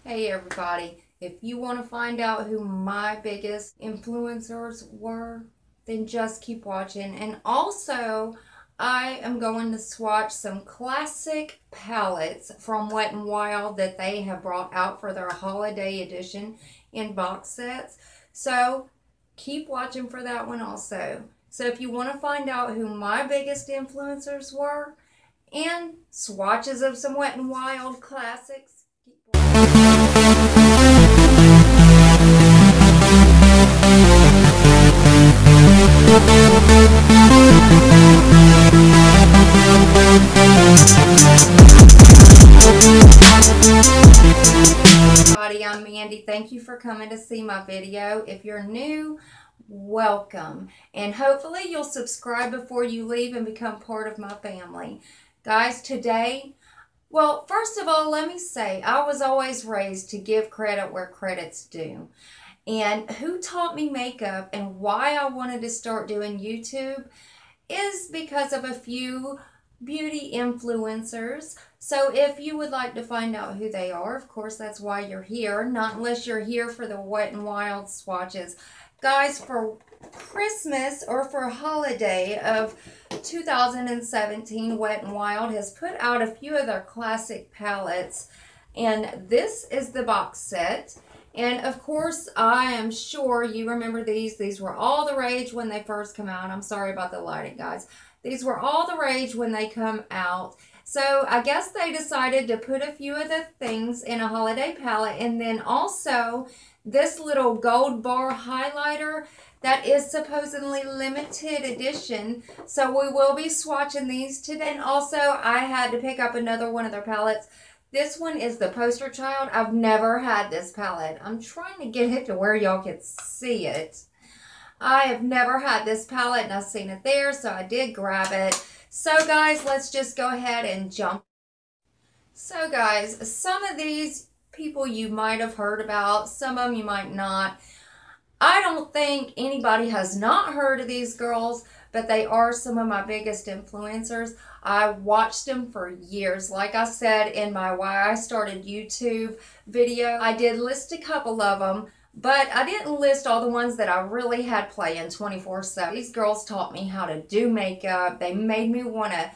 Hey everybody, if you want to find out who my biggest influencers were, then just keep watching. And also, I am going to swatch some classic palettes from Wet n Wild that they have brought out for their holiday edition in box sets. So keep watching for that one also. So if you want to find out who my biggest influencers were and swatches of some Wet n Wild classics, keep watching. I'm Mandy. Thank you for coming to see my video. If you're new, welcome. And hopefully you'll subscribe before you leave and become part of my family. Guys, today, well, first of all, let me say, I was always raised to give credit where credit's due. And who taught me makeup and why I wanted to start doing YouTube is because of a few beauty influencers. So if you would like to find out who they are, of course, that's why you're here. Not unless you're here for the Wet n Wild swatches. Guys, for Christmas or for holiday of 2017, Wet n Wild has put out a few of their classic palettes. And this is the box set. And of course, I am sure you remember these. These were all the rage when they first come out. I'm sorry about the lighting, guys. These were all the rage when they come out. So I guess they decided to put a few of the things in a holiday palette. And then also this little gold bar highlighter that is supposedly limited edition. So we will be swatching these today. And also I had to pick up another one of their palettes. This one is the Poster Child. I've never had this palette. I'm trying to get it to where y'all can see it. I have never had this palette and I've seen it there, so I did grab it. So guys, let's just go ahead and jump. So guys, some of these people you might have heard about, some of them you might not. I don't think anybody has not heard of these girls, but they are some of my biggest influencers. I watched them for years. Like I said in my Why I Started YouTube video, I did list a couple of them, but I didn't list all the ones that I really had playing 24/7. These girls taught me how to do makeup. They made me want to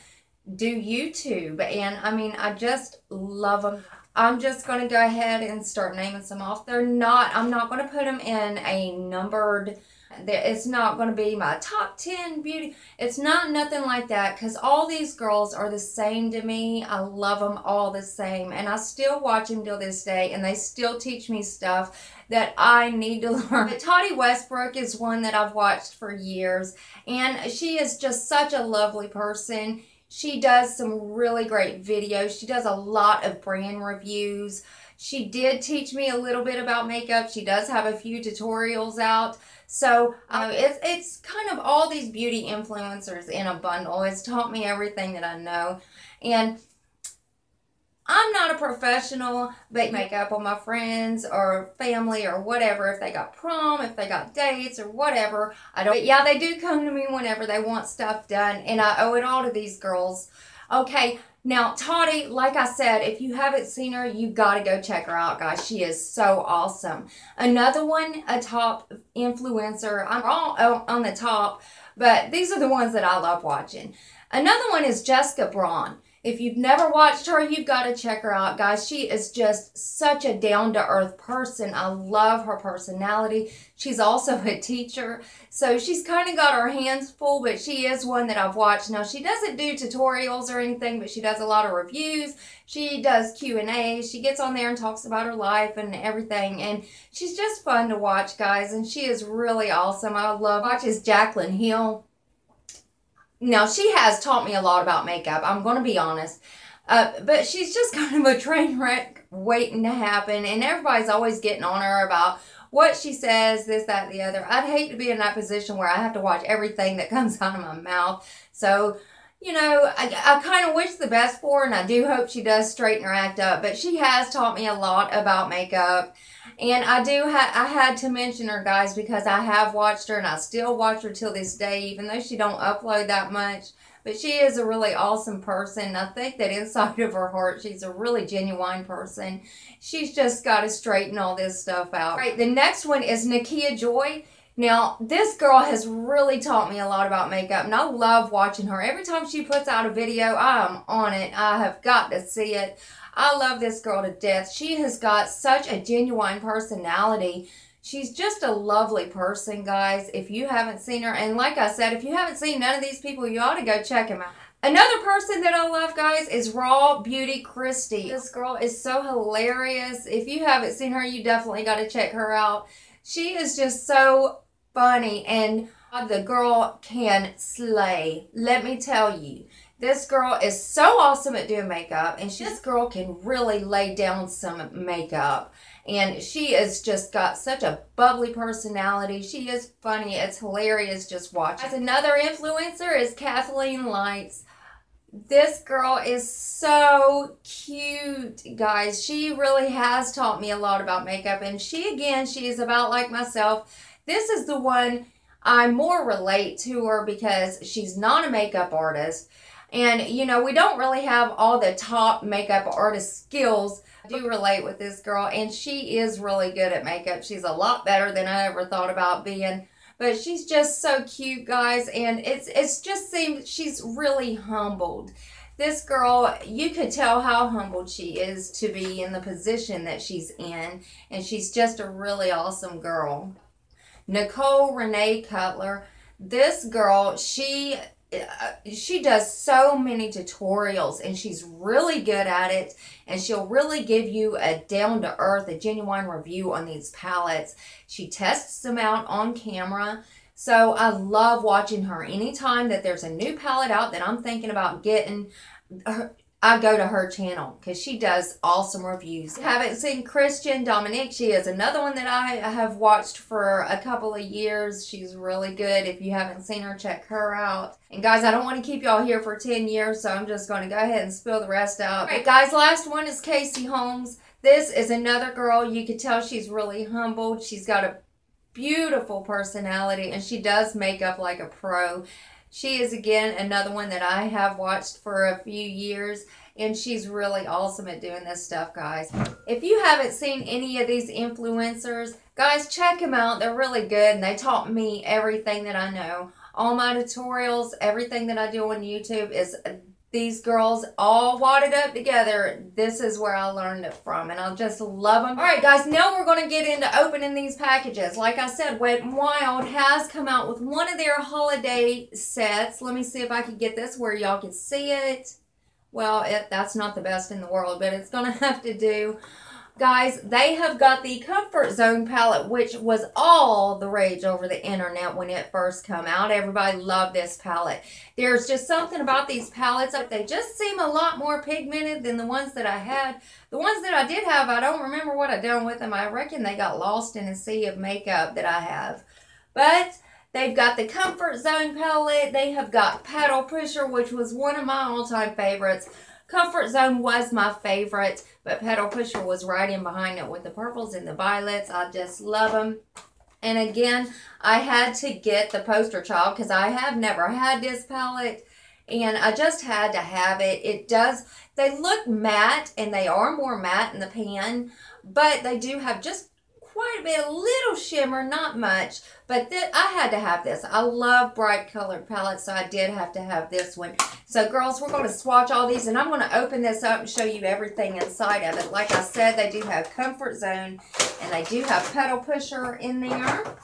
do YouTube. And I mean, I just love them. I'm just going to go ahead and start naming some off. I'm not going to put them in a numbered, it's not going to be my top 10 beauty. It's not nothing like that because all these girls are the same to me. I love them all the same. And I still watch them till this day and they still teach me stuff that I need to learn. But Toddy Westbrook is one that I've watched for years. And she is just such a lovely person. She does some really great videos. She does a lot of brand reviews. She did teach me a little bit about makeup. She does have a few tutorials out. So it's kind of all these beauty influencers in a bundle. It's taught me everything that I know. And I'm not a professional, but makeup on my friends or family or whatever. If they got prom, if they got dates or whatever. I don't. But yeah, they do come to me whenever they want stuff done, and I owe it all to these girls. Okay, now Toddy, like I said, if you haven't seen her, you got to go check her out, guys. She is so awesome. Another one, a top influencer. I'm all on the top, but these are the ones that I love watching. Another one is Jessica Braun. If you've never watched her, you've got to check her out, guys. She is just such a down-to-earth person. I love her personality. She's also a teacher, so she's kind of got her hands full, but she is one that I've watched. Now, she doesn't do tutorials or anything, but she does a lot of reviews. She does Q&A. She gets on there and talks about her life and everything, and she's just fun to watch, guys, and she is really awesome. I love watches Jaclyn Hill. Now, she has taught me a lot about makeup, I'm going to be honest. But she's just kind of a train wreck waiting to happen. And everybody's always getting on her about what she says, this, that, the other. I'd hate to be in that position where I have to watch everything that comes out of my mouth. So, you know, I kind of wish the best for her, and I do hope she does straighten her act up. But she has taught me a lot about makeup. And I had to mention her, guys, because I have watched her and I still watch her till this day, even though she don't upload that much. But she is a really awesome person. I think that inside of her heart, she's a really genuine person. She's just got to straighten all this stuff out. All right, the next one is Nakia Joy. Now, this girl has really taught me a lot about makeup, and I love watching her. Every time she puts out a video, I'm on it. I have got to see it. I love this girl to death. She has got such a genuine personality. She's just a lovely person, guys. If you haven't seen her, and like I said, if you haven't seen none of these people, you ought to go check them out. Another person that I love, guys, is Raw Beauty Christy. This girl is so hilarious. If you haven't seen her, you definitely got to check her out. She is just so funny, and the girl can slay. Let me tell you, this girl is so awesome at doing makeup, and this girl can really lay down some makeup, and she has just got such a bubbly personality. She is funny. It's hilarious just watching. As another influencer is Kathleen Lights. This girl is so cute, guys. She really has taught me a lot about makeup, and she is about like myself. This is the one I more relate to her because she's not a makeup artist. And, you know, we don't really have all the top makeup artist skills. I do relate with this girl, and she is really good at makeup. She's a lot better than I ever thought about being. But she's just so cute, guys, and it's just seems she's really humbled. This girl, you could tell how humbled she is to be in the position that she's in, and she's just a really awesome girl. Nicole Renee Cutler. This girl, she does so many tutorials, and she's really good at it, and she'll really give you a down-to-earth, a genuine review on these palettes. She tests them out on camera, so I love watching her. Anytime that there's a new palette out that I'm thinking about getting, I go to her channel because she does awesome reviews. If you haven't seen Christian Dominique, she is another one that I have watched for a couple of years. She's really good. If you haven't seen her, check her out. And guys, I don't want to keep y'all here for 10 years, so I'm just going to go ahead and spill the rest out. All right, guys, last one is Casey Holmes. This is another girl. You could tell she's really humbled. She's got a beautiful personality, and she does makeup like a pro. She is, again, another one that I have watched for a few years, and she's really awesome at doing this stuff, guys. If you haven't seen any of these influencers, guys, check them out. They're really good, and they taught me everything that I know. All my tutorials, everything that I do on YouTube is these girls all wadded up together. This is where I learned it from, and I just love them. All right, guys, now we're going to get into opening these packages. Like I said, Wet n Wild has come out with one of their holiday sets. Let me see if I can get this where y'all can see it. Well, that's not the best in the world, but it's going to have to do. Guys, they have got the Comfort Zone palette, which was all the rage over the internet when it first came out. Everybody loved this palette. There's just something about these palettes. They just seem a lot more pigmented than the ones that I had. The ones that I did have, I don't remember what I done with them. I reckon they got lost in a sea of makeup that I have. But they've got the Comfort Zone palette. They have got Paddle Pusher, which was one of my all-time favorites. Comfort Zone was my favorite, but Paddle Pusher was right in behind it with the purples and the violets. I just love them. And again, I had to get the Poster Child because I have never had this palette, and I just had to have it. They look matte, and they are more matte in the pan, but they do have just quite a bit, a little shimmer, not much, but I had to have this. I love bright colored palettes, so I did have to have this one. So girls, we're going to swatch all these, and I'm going to open this up and show you everything inside of it. Like I said, they do have Comfort Zone, and they do have Pedal Pusher in there.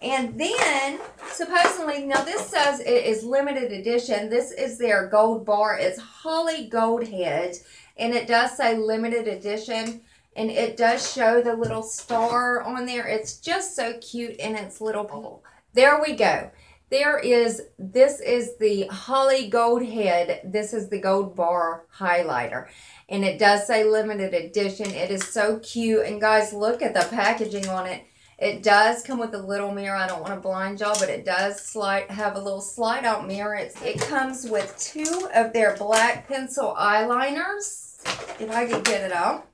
And then, supposedly, now this says it is limited edition. This is their gold bar. It's Holly Gold Head, and it does say limited edition. And it does show the little star on there. It's just so cute in its little bowl. There we go. This is the Holly Gold Head. This is the gold bar highlighter. And it does say limited edition. It is so cute. And guys, look at the packaging on it. It does come with a little mirror. I don't want to blind y'all, but it does have a little slide out mirror. It comes with 2 of their black pencil eyeliners. If I can get it out.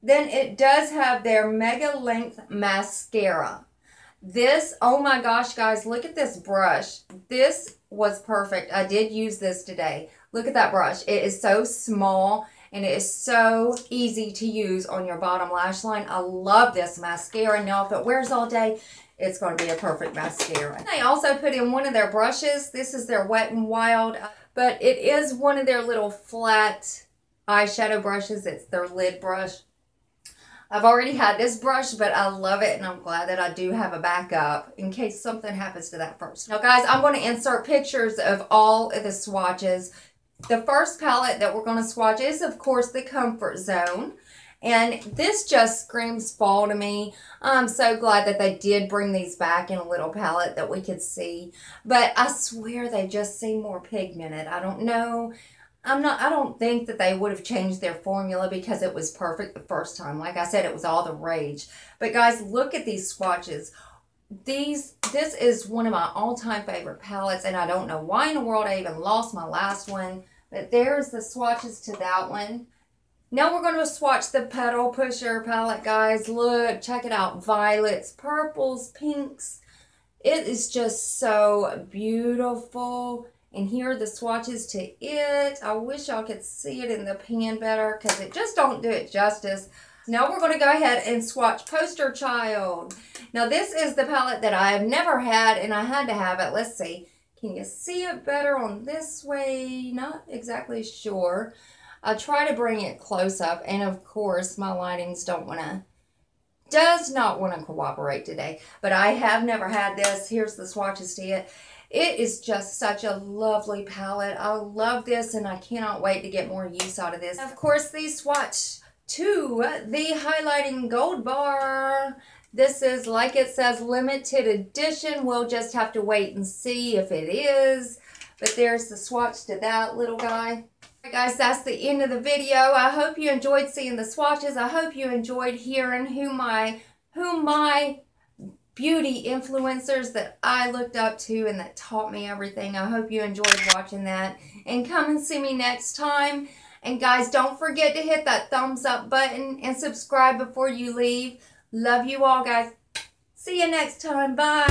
Then it does have their Mega Length Mascara. This, oh my gosh, guys, look at this brush. This was perfect. I did use this today. Look at that brush. It is so small and it is so easy to use on your bottom lash line. I love this mascara. Now, if it wears all day, it's going to be a perfect mascara. They also put in one of their brushes. This is their Wet n Wild, but it is one of their little flat eyeshadow brushes. It's their lid brush. I've already had this brush, but I love it, and I'm glad that I do have a backup in case something happens to that first. Now, guys, I'm going to insert pictures of all of the swatches. The first palette that we're going to swatch is, of course, the Comfort Zone. And this just screams fall to me. I'm so glad that they did bring these back in a little palette that we could see. But I swear they just seem more pigmented. I don't know. I don't think that they would have changed their formula because it was perfect the first time. Like I said, it was all the rage. But guys, look at these swatches. This is one of my all-time favorite palettes, and I don't know why in the world I even lost my last one. But there's the swatches to that one. Now we're going to swatch the Petal Pusher palette, guys. Look, check it out. Violets, purples, pinks. It is just so beautiful. And here are the swatches to it. I wish y'all could see it in the pan better because it just don't do it justice. Now we're going to go ahead and swatch Poster Child. Now this is the palette that I have never had, and I had to have it. Let's see. Can you see it better on this way? Not exactly sure. I try to bring it close up, and of course my lightings does not want to cooperate today. But I have never had this. Here's the swatches to it. It is just such a lovely palette. I love this, and I cannot wait to get more use out of this. Of course, these swatch to the Highlighting Gold Bar. This is, like it says, limited edition. We'll just have to wait and see if it is. But there's the swatch to that little guy. Alright guys, that's the end of the video. I hope you enjoyed seeing the swatches. I hope you enjoyed hearing who my beauty influencers that I looked up to and that taught me everything. I hope you enjoyed watching that. And come and see me next time. And guys, don't forget to hit that thumbs up button and subscribe before you leave. Love you all, guys. See you next time. Bye.